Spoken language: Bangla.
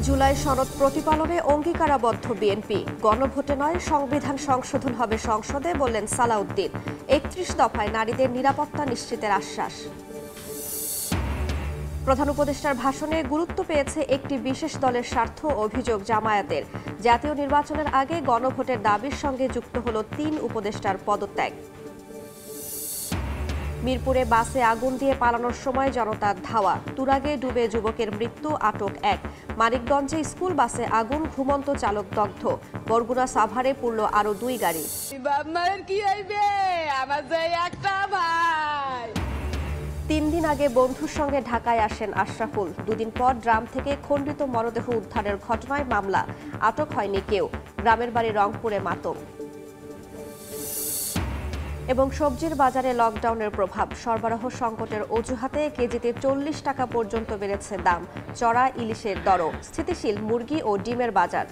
জুলাই সনদ প্রতিপালনে অঙ্গীকারাবদ্ধ বিএনপি। গণভোটে নয়, সংবিধান সংশোধন হবে সংসদে, বললেন সালাউদ্দিন। ৩১ দফায় নারীদের নিরাপত্তা নিশ্চিতের আশ্বাস। প্রধান উপদেষ্টার ভাষণে গুরুত্ব পেয়েছে একটি বিশেষ দলের স্বার্থ, অভিযোগ জামায়াতের। জাতীয় নির্বাচনের আগে গণভোটের দাবির সঙ্গে যুক্ত হল ৩ উপদেষ্টার পদত্যাগ। মিরপুরে বাসে আগুন দিয়ে পালানোর সময় জনতার ধাওয়া, তুরাগে ডুবে যুবকের মৃত্যু, আটক ১। মানিকগঞ্জে স্কুল বাসে আগুন, ঘুমন্ত চালক দগ্ধ। বরগুনা সাভারে পুড়ল আরো ২ গাড়ি। ৩ দিন আগে বন্ধুর সঙ্গে ঢাকায় আসেন আশরাফুল। ২ দিন পর ড্রাম থেকে খণ্ডিত মরদেহ উদ্ধারের ঘটনায় মামলা, আটক হয়নি কেউ। গ্রামের বাড়ি রংপুরে মাতম। এবং সবজির বাজারে লকডাউনের প্রভাব, সরবরাহ সংকটের অজুহাতে কেজিতে ৪০ টাকা পর্যন্ত বেড়েছে দাম। চড়া ইলিশের দরও, স্থিতিশীল মুরগি ও ডিমের বাজার।